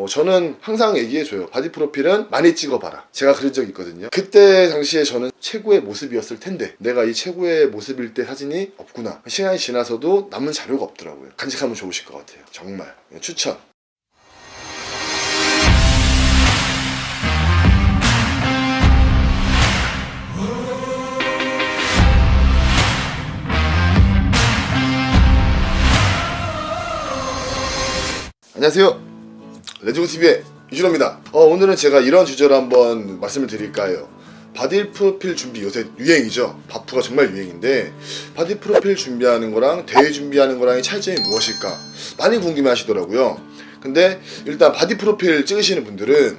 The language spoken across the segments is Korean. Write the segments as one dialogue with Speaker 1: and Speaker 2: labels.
Speaker 1: 저는 항상 얘기해줘요. 바디 프로필은 많이 찍어봐라. 제가 그런 적이 있거든요. 그때 당시에 저는 최고의 모습이었을 텐데 내가 이 최고의 모습일 때 사진이 없구나. 시간이 지나서도 남은 자료가 없더라고요. 간직하면 좋으실 것 같아요. 정말 추천. 안녕하세요, 레지고TV의 이준호입니다. 오늘은 제가 이런 주제로 한번 말씀을 드릴까 해요. 바디 프로필 준비, 요새 유행이죠. 바프가 정말 유행인데 바디 프로필 준비하는 거랑 대회 준비하는 거랑의 차이점이 무엇일까 많이 궁금해 하시더라고요. 근데 일단 바디 프로필 찍으시는 분들은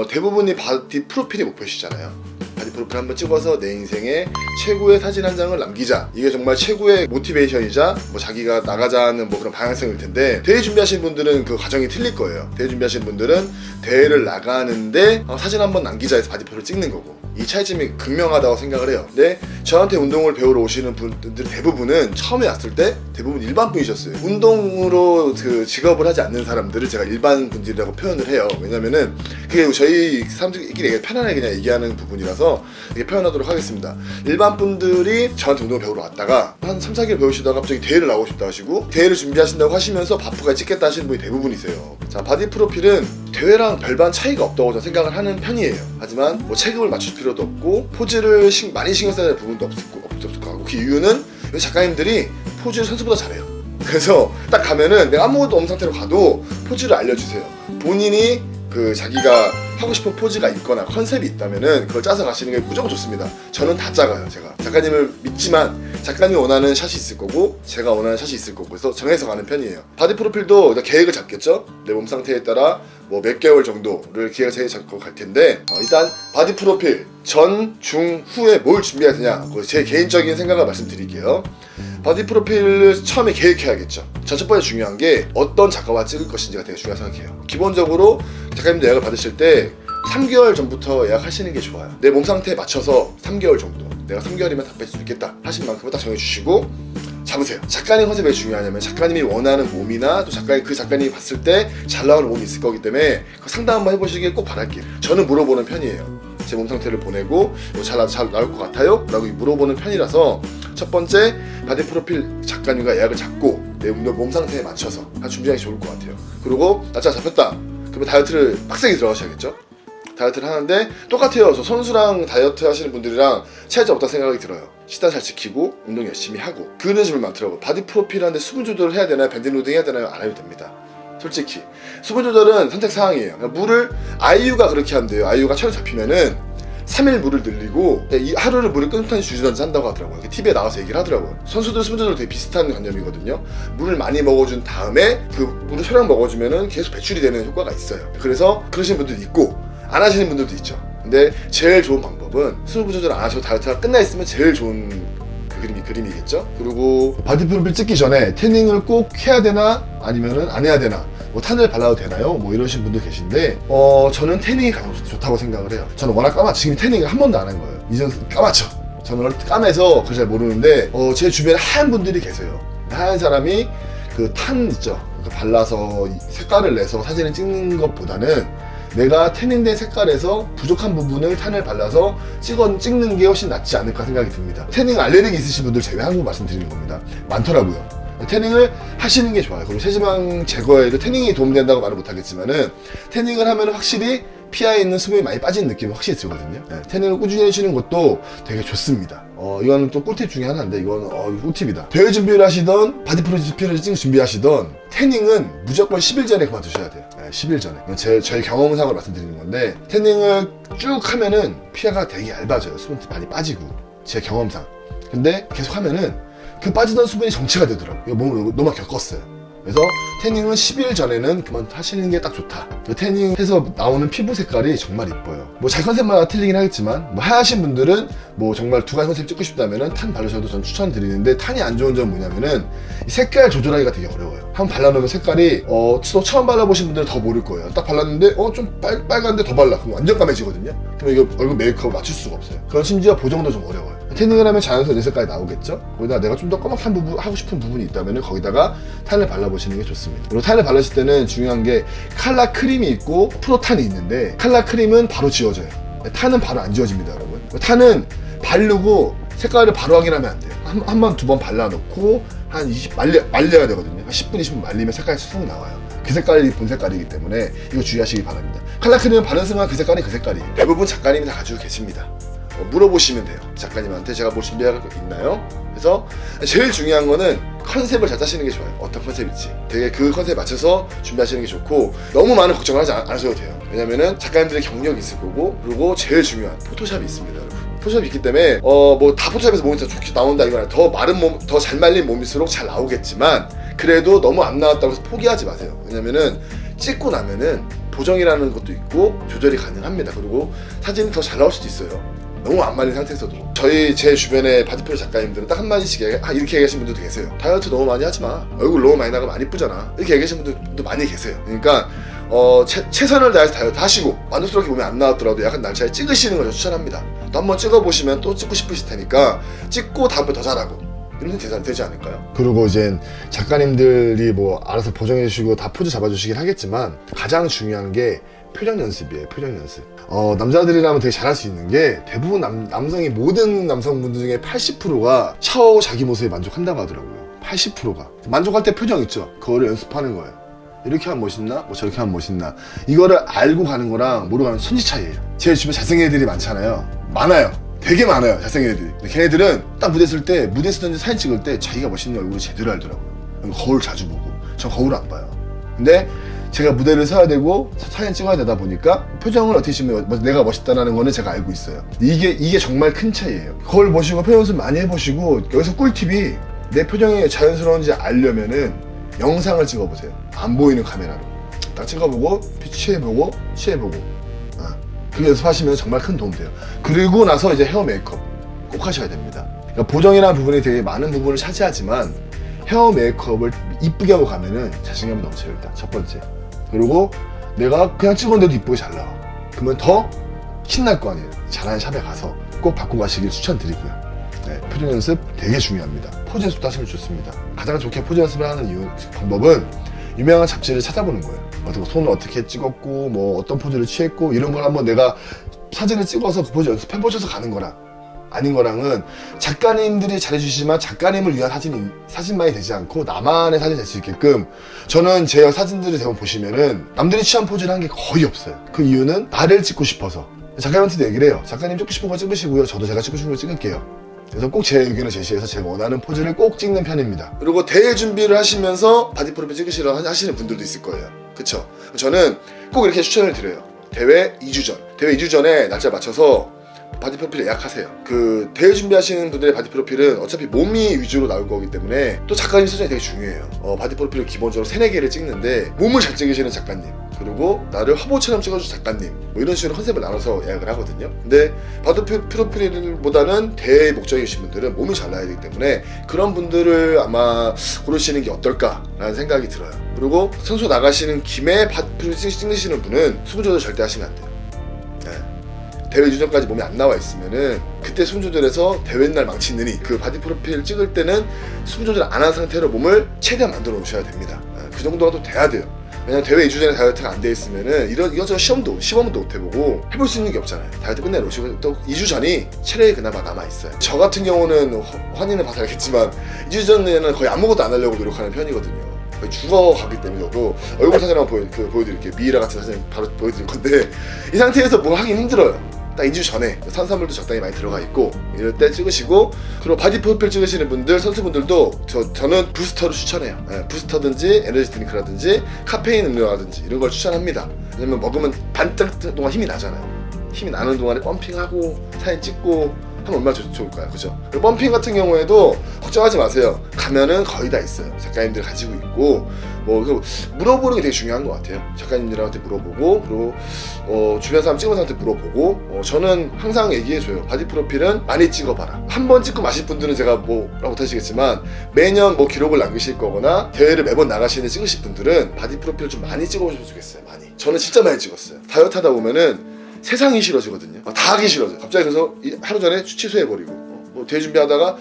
Speaker 1: 대부분이 바디 프로필이 목표시잖아요. 바디 프로필 한번 찍어서 내 인생에 최고의 사진 한 장을 남기자, 이게 정말 최고의 모티베이션이자 자기가 나가자는 그런 방향성일 텐데, 대회 준비하시는 분들은 그 과정이 틀릴 거예요. 대회 준비하시는 분들은 대회를 나가는데 사진 한번 남기자 해서 바디 프로필을 찍는 거고, 이 차이점이 극명하다고 생각을 해요. 근데 저한테 운동을 배우러 오시는 분들 대부분은 처음에 왔을 때 대부분 일반 분이셨어요. 운동으로 그 직업을 하지 않는 사람들을 제가 일반 분들이라고 표현을 해요. 왜냐면은 그게 저희 사람들끼리 편안하게 그냥 얘기하는 부분이라서 이렇게 표현하도록 하겠습니다. 일반 분들이 저한테 운동을 배우러 왔다가 한 3, 4개월 배우시다가 갑자기 대회를 나오고 싶다 하시고 대회를 준비하신다고 하시면서 바프가 찍겠다 하시는 분이 대부분이세요. 자, 바디 프로필은 대회랑 별반 차이가 없다고 저는 생각을 하는 편이에요. 하지만 체급을 맞출 필요도 없고 포즈를 많이 신경 써야 될 부분도 없을 거고, 그 이유는 이 작가님들이 포즈를 선수보다 잘해요. 그래서 딱 가면은 내가 아무것도 없는 상태로 가도 포즈를 알려주세요. 본인이 자기가 하고 싶은 포즈가 있거나 컨셉이 있다면은 그걸 짜서 가시는 게 무조건 좋습니다. 저는 다 짜가요. 제가 작가님을 믿지만 작가님이 원하는 샷이 있을 거고 제가 원하는 샷이 있을 거고, 그래서 정해서 가는 편이에요. 바디 프로필도 일단 계획을 잡겠죠. 내 몸 상태에 따라 몇 개월 정도를 계획을 잡고 갈 텐데, 일단 바디 프로필 전, 중, 후에 뭘 준비해야 되냐, 제 개인적인 생각을 말씀드릴게요. 바디 프로필을 처음에 계획해야겠죠. 첫 번째 중요한 게 어떤 작가와 찍을 것인지가 되게 중요하다고 생각해요. 기본적으로 작가님들 예약을 받으실 때 3개월 전부터 예약하시는 게 좋아요. 내 몸 상태에 맞춰서 3개월 정도, 내가 3개월이면 답할 수 있겠다 하신 만큼을 딱 정해주시고 잡으세요. 작가님 컨셉이 왜 중요하냐면 작가님이 원하는 몸이나 또 그 작가님이 봤을 때 잘 나오는 몸이 있을 거기 때문에 그 상담 한번 해보시길 꼭 바랄게요. 저는 물어보는 편이에요. 제 몸 상태를 보내고 잘 나올 것 같아요? 라고 물어보는 편이라서 첫 번째 바디 프로필 작가님과 예약을 잡고 내 몸 상태에 맞춰서 준비하기 좋을 것 같아요. 그리고 날짜가 잡혔다 그러면 다이어트를 빡세게 들어가셔야겠죠. 다이어트를 하는데 똑같아요. 저 선수랑 다이어트 하시는 분들이랑 차이점 없다고 생각이 들어요. 식단 잘 지키고 운동 열심히 하고. 그런 질문 많더라고요. 바디 프로필 하는데 수분 조절을 해야 되나요? 밴드 로딩 해야 되나요? 안 해도 됩니다. 솔직히 수분 조절은 선택 사항이에요. 물을 아이유가 그렇게 한대요. 아이유가 촬영 잡히면은 3일 물을 늘리고 하루를 물을 끊임없이 주시던지 한다고 하더라고요. TV에 나와서 얘기를 하더라고요. 선수들 수분 조절 되게 비슷한 관념이거든요. 물을 많이 먹어준 다음에 그 물을 소량 먹어주면은 계속 배출이 되는 효과가 있어요. 그래서 그러시는 분들도 있고 안 하시는 분들도 있죠. 근데 제일 좋은 방법은 수분 조절 안 하셔도 다이어트가 끝나 있으면 제일 좋은 그림이겠죠. 그리고 바디 프로필 찍기 전에 태닝을 꼭 해야 되나 아니면은 안 해야 되나, 탄을 발라도 되나요? 이러신 분도 계신데 저는 태닝이 가장 좋다고 생각을 해요. 저는 워낙 지금 태닝을 한 번도 안 한 거예요. 이전 까맣죠. 저는 까매서 그걸 잘 모르는데 제 주변에 하얀 분들이 계세요. 하얀 사람이 그 탄 있죠. 발라서 색깔을 내서 사진을 찍는 것보다는 내가 태닝된 색깔에서 부족한 부분을 탄을 발라서 찍는 게 훨씬 낫지 않을까 생각이 듭니다. 태닝 알레르기 있으신 분들 제외한 거 말씀드리는 겁니다. 많더라고요. 태닝을 하시는 게 좋아요. 그리고 체지방 제거에도 태닝이 도움된다고 말은 못하겠지만은 태닝을 하면 확실히 피하에 있는 수분이 많이 빠지는 느낌이 확실히 들거든요. 태닝을 꾸준히 해주시는 것도 되게 좋습니다. 이거는 또 꿀팁 중에 하나인데 이건 꿀팁이다. 대회 준비를 하시던 바디 프로필을 찍는 준비하시던 태닝은 무조건 10일 전에 그만두셔야 돼요. 10일 전에. 저희 경험상으로 말씀드리는 건데 태닝을 쭉 하면은 피하가 되게 얇아져요. 수분이 많이 빠지고, 제 경험상. 근데 계속 하면은 그 빠지던 수분이 정체가 되더라고요. 몸을 너무 겪었어요. 그래서 태닝은 10일 전에는 그만 하시는 게 딱 좋다. 태닝해서 나오는 피부 색깔이 정말 이뻐요. 자기 컨셉마다 틀리긴 하겠지만 하얀 분들은 정말 두 가지 컨셉 찍고 싶다면은 탄 바르셔도 전 추천드리는데, 탄이 안 좋은 점은 뭐냐면은 이 색깔 조절하기가 되게 어려워요. 한번 발라놓으면 색깔이 또 처음 발라보신 분들은 더 모를 거예요. 딱 발랐는데 좀 빨간데 더 발라. 그럼 완전 까매지거든요. 그럼 이거 얼굴 메이크업 맞출 수가 없어요. 그럼 심지어 보정도 좀 어려워요. 태닝을 하면 자연스러운 내 색깔이 나오겠죠. 거기다 내가 좀 더 검은한 부분 하고 싶은 부분이 있다면 거기다가 탄을 발라보시는 게 좋습니다. 그리고 탄을 바르실 때는 중요한 게 칼라 크림이 있고 프로탄이 있는데, 칼라 크림은 바로 지워져요. 탄은 바로 안 지워집니다, 여러분. 탄은 바르고 색깔을 바로 확인하면 안 돼요. 한 번, 두 번 발라놓고 한 20, 말려야 되거든요. 한 10분, 20분 말리면 색깔이 쑥 나와요. 그 색깔이 본 색깔이기 때문에 이거 주의하시기 바랍니다. 칼라 크림은 바른 순간 그 색깔이 그 색깔이에요. 대부분 작가님이 다 가지고 계십니다. 물어보시면 돼요. 작가님한테 제가 뭐 준비할 거 있나요? 그래서 제일 중요한 거는 컨셉을 잘 짜시는 게 좋아요. 어떤 컨셉일지 되게 그 컨셉에 맞춰서 준비하시는 게 좋고, 너무 많은 걱정을 하지 않으셔도 돼요. 왜냐면은 작가님들의 경력이 있을 거고, 그리고 제일 중요한 포토샵이 있습니다, 여러분. 포토샵이 있기 때문에 뭐 다 포토샵에서 몸이 더 좋게 나온다 이거는, 더 마른 몸, 더 잘 말린 몸일수록 잘 나오겠지만, 그래도 너무 안 나왔다고 해서 포기하지 마세요. 왜냐면은 찍고 나면은 보정이라는 것도 있고 조절이 가능합니다. 그리고 사진이 더 잘 나올 수도 있어요. 너무 안 말린 상태에서도. 제 주변에 바디필러 작가님들은 딱 한마디씩 이렇게 얘기하시는 분들도 계세요. 다이어트 너무 많이 하지 마. 얼굴 너무 많이 나가면 안 이쁘잖아. 이렇게 얘기하시는 분들도 많이 계세요. 그러니까 최선을 다해서 다이어트 하시고 만족스럽게 몸이 안 나왔더라도 약간 날짜에 찍으시는 걸 추천합니다. 또 한번 찍어보시면 또 찍고 싶으실 테니까 찍고 다음번에 더 잘하고 이러면 되지 않을까요? 그리고 이제 작가님들이 뭐 알아서 보정해 주시고 다 포즈 잡아주시긴 하겠지만, 가장 중요한 게 표정 연습이에요. 표정 연습. 남자들이라면 되게 잘할 수 있는 게, 대부분 남성이, 모든 남성분들 중에 80%가 샤워후 자기 모습에 만족한다고 하더라고요. 80%가 만족할 때 표정 있죠. 그거를 연습하는 거예요. 이렇게 하면 멋있나? 뭐 저렇게 하면 멋있나? 이거를 알고 가는 거랑 모르고 가는 천지 차이예요. 제 주변에 잘생긴 애들이 많잖아요. 많아요. 되게 많아요, 잘생긴 애들이. 근데 걔네들은 딱 무대 쓸 때, 무대 쓰든지 사진 찍을 때 자기가 멋있는 얼굴을 제대로 알더라고요. 거울 자주 보고. 전 거울을 안 봐요. 근데 제가 무대를 서야 되고 사진 찍어야 되다 보니까 표정을 어떻게 찍으면 내가 멋있다는 거는 제가 알고 있어요. 이게 정말 큰 차이예요. 거울 보시고 표정 연습 많이 해보시고, 여기서 꿀팁이, 내 표정이 자연스러운지 알려면은 영상을 찍어보세요. 안 보이는 카메라로 딱 찍어보고 취해보고 그 연습하시면 정말 큰 도움 돼요. 그리고 나서 이제 헤어 메이크업 꼭 하셔야 됩니다. 그러니까 보정이라는 부분이 되게 많은 부분을 차지하지만, 헤어 메이크업을 이쁘게 하고 가면은 자신감이 넘쳐요. 일단 첫 번째. 그리고 내가 그냥 찍었는데도 이쁘게 잘 나와. 그러면 더 신날 거 아니에요. 잘하는 샵에 가서 꼭 받고 가시길 추천드리고요. 네, 표정 연습 되게 중요합니다. 포즈 연습도 하시면 좋습니다. 가장 좋게 포즈 연습을 하는 방법은 유명한 잡지를 찾아보는 거예요. 손을 어떻게 찍었고, 뭐 어떤 포즈를 취했고, 이런 걸 한번 내가 사진을 찍어서 그 포즈 연습해 보셔서 가는 거랑 아닌 거랑은, 작가님들이 잘해주시지만 작가님을 위한 사진만이 되지 않고 나만의 사진이 될 수 있게끔, 저는 제 사진들을 대부분 보시면은 남들이 취한 포즈를 한 게 거의 없어요. 그 이유는 나를 찍고 싶어서. 작가님한테도 얘기를 해요. 작가님 찍고 싶은 거 찍으시고요, 저도 제가 찍고 싶은 거 찍을게요. 그래서 꼭 제 의견을 제시해서 제가 원하는 포즈를 꼭 찍는 편입니다. 그리고 대회 준비를 하시면서 바디 프로필 찍으시려 하시는 분들도 있을 거예요. 그쵸? 저는 꼭 이렇게 추천을 드려요. 대회 2주 전. 대회 2주 전에 날짜 맞춰서 바디 프로필 예약하세요. 그 대회 준비하시는 분들의 바디 프로필은 어차피 몸이 위주로 나올 거기 때문에, 또 작가님 수준이 되게 중요해요. 바디 프로필을 기본적으로 3-4개를 찍는데, 몸을 잘 찍으시는 작가님, 그리고 나를 화보처럼 찍어주는 작가님, 뭐 이런 식으로 컨셉을 나눠서 예약을 하거든요. 근데 바디 프로필보다는 대회 목적이신 분들은 몸이 잘 나야 되기 때문에 그런 분들을 아마 고르시는 게 어떨까라는 생각이 들어요. 그리고 선수 나가시는 김에 바디 프로필 찍으시는 분은 수분 조절 절대 하시면 안 돼요. 대회 주전까지 몸이 안 나와 있으면은 그때 수분 조절해서 대회 날 망치느니, 그 바디 프로필 찍을 때는 수분 조절 안 한 상태로 몸을 최대한 만들어 놓으셔야 됩니다. 그 정도가 또 돼야 돼요. 왜냐면 대회 2주 전에 다이어트가 안 돼 있으면은 이것저것 시험도 못 해보고 해볼 수 있는 게 없잖아요. 다이어트 끝내놓으시고 또 2주 전이 체력이 그나마 남아있어요. 저 같은 경우는 환희는 봐서 알겠지만 2주 전에는 거의 아무것도 안 하려고 노력하는 편이거든요. 거의 죽어가기 때문에. 저도 얼굴 사진 한번 보여드릴게요. 미이라 같은 사진 바로 보여드릴 건데, 이 상태에서 뭘 하긴 힘들어요. 딱 2주 전에 산수화물도 적당히 많이 들어가 있고 이럴 때 찍으시고, 그리고 바디 프로필 찍으시는 분들, 선수분들도 저는 부스터를 추천해요. 부스터든지 에너지 드링크라든지 카페인 음료라든지 이런 걸 추천합니다. 왜냐면 먹으면 반짝 동안 힘이 나잖아요. 힘이 나는 동안에 펌핑하고 사진 찍고 하면 얼마나 좋을까요? 그죠? 그리고 펌핑 같은 경우에도 걱정하지 마세요. 가면은 거의 다 있어요. 작가님들 가지고 있고, 물어보는 게 되게 중요한 것 같아요. 작가님들한테 물어보고, 그리고 주변 사람 찍은 사람한테 물어보고, 저는 항상 얘기해줘요. 바디 프로필은 많이 찍어봐라. 한 번 찍고 마실 분들은 제가 뭐라고 못하시겠지만, 매년 기록을 남기실 거거나 대회를 매번 나가시는 찍으실 분들은 바디 프로필을 좀 많이 찍어보셨으면 좋겠어요. 많이. 저는 진짜 많이 찍었어요. 다이어트 하다 보면은 세상이 싫어지거든요. 다 하기 싫어져요. 갑자기 그래서 하루 전에 취소해버리고, 뭐 대회 준비하다가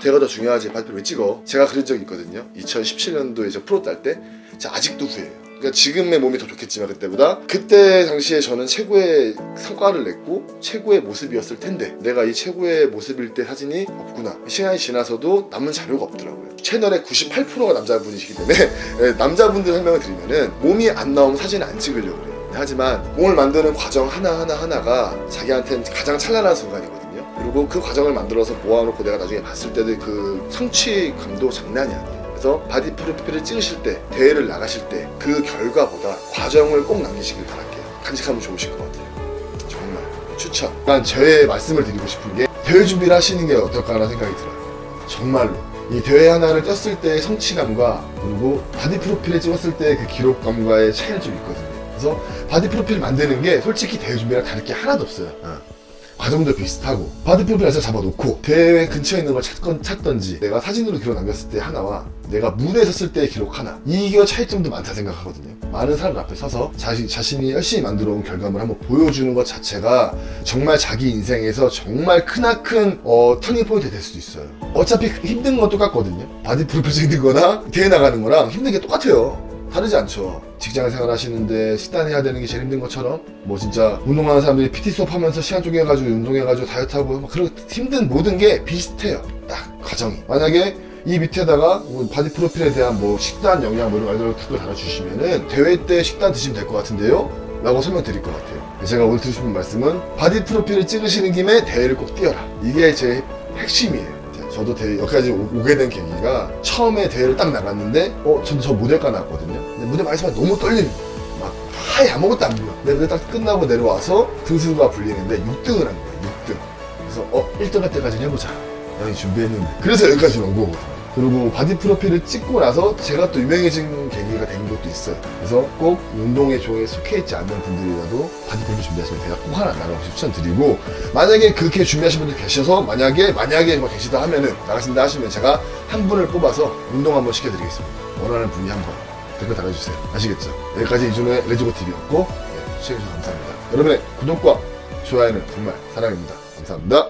Speaker 1: 대회가 더 중요하지 바디필 왜 찍어? 제가 그런 적이 있거든요. 2017년도에 저 프로 딸 때 제가 아직도 후회해요. 그러니까 지금의 몸이 더 좋겠지만 그때보다 그때 당시에 저는 최고의 성과를 냈고 최고의 모습이었을 텐데 내가 이 최고의 모습일 때 사진이 없구나. 시간이 지나서도 남은 자료가 없더라고요. 채널의 98%가 남자분이시기 때문에 남자분들 설명을 드리면은 몸이 안 나오면 사진을 안 찍으려고 그래요. 하지만 몸을 만드는 과정 하나가 자기한테는 가장 찬란한 순간이거든요. 그리고 그 과정을 만들어서 모아놓고 내가 나중에 봤을 때도 그 성취감도 장난이 아니에요. 그래서 바디 프로필을 찍으실 때, 대회를 나가실 때 그 결과보다 과정을 꼭 남기시길 바랄게요. 간직하면 좋으실 것 같아요. 정말 추천. 난 제 말씀을 드리고 싶은 게 대회 준비를 하시는 게 어떨까라는 생각이 들어요. 정말로 이 대회 하나를 떴을 때의 성취감과 그리고 바디 프로필을 찍었을 때 그 기록감과의 차이는 좀 있거든요. 그래서 바디 프로필 만드는 게 솔직히 대회 준비랑 다를 게 하나도 없어요. 과정도 비슷하고 바디 프로필을 잡아놓고 대회 근처에 있는 걸 찾던지 내가 사진으로 기록 남겼을 때 하나와 내가 무대에 섰을 때의 기록 하나, 이게 차이점도 많다 생각하거든요. 많은 사람들 앞에 서서 자신이 열심히 만들어온 결과물을 한번 보여주는 것 자체가 정말 자기 인생에서 정말 크나큰 터닝 포인트 될 수도 있어요. 어차피 힘든 건 똑같거든요. 바디 프로필 찍는 거나 대회 나가는 거랑 힘든 게 똑같아요. 다르지 않죠. 직장 생활 하시는데 식단해야 되는 게 제일 힘든 것처럼 뭐 진짜 운동하는 사람들이 PT 수업 하면서 시간 쪼개가지고 운동해가지고 다이어트하고 그런 힘든 모든 게 비슷해요. 딱 과정이. 만약에 이 밑에다가 뭐 바디 프로필에 대한 뭐 식단 영양 뭐 이런 말들을 댓글 달아주시면은 대회 때 식단 드시면 될 것 같은데요? 라고 설명드릴 것 같아요. 제가 오늘 드리고 싶은 말씀은 바디 프로필을 찍으시는 김에 대회를 꼭 뛰어라. 이게 제 핵심이에요. 저도 여기까지 오게 된 계기가 처음에 대회를 딱 나갔는데 저도 저 모델과 나왔거든요. 근데 무대 많이서만 너무 떨리는 거예요. 막 하얘 아무것도 안 보여. 근데 무대 딱 끝나고 내려와서 등수가 불리는데 6등을 한 거예요. 6등. 그래서 1등 할 때까지는 해보자. 형이 준비했는데. 그래서 여기까지 온 거거든요. 그리고 바디 프로필을 찍고 나서 제가 또 유명해진 계기가 된 것도 있어요. 그래서 꼭 운동의 종에 속해 있지 않는 분들이라도 바디 프로필 준비하시면 제가 꼭 하나 나가고 추천드리고, 만약에 그렇게 준비하신 분들 계셔서 만약에 뭐 계시다 하면은 나가신다 하시면 제가 한 분을 뽑아서 운동 한번 시켜드리겠습니다. 원하는 분이 한 번 댓글 달아주세요. 아시겠죠? 여기까지 이준호의 레지고TV였고 시청해주셔서 감사합니다. 여러분의 구독과 좋아요는 정말 사랑입니다. 감사합니다.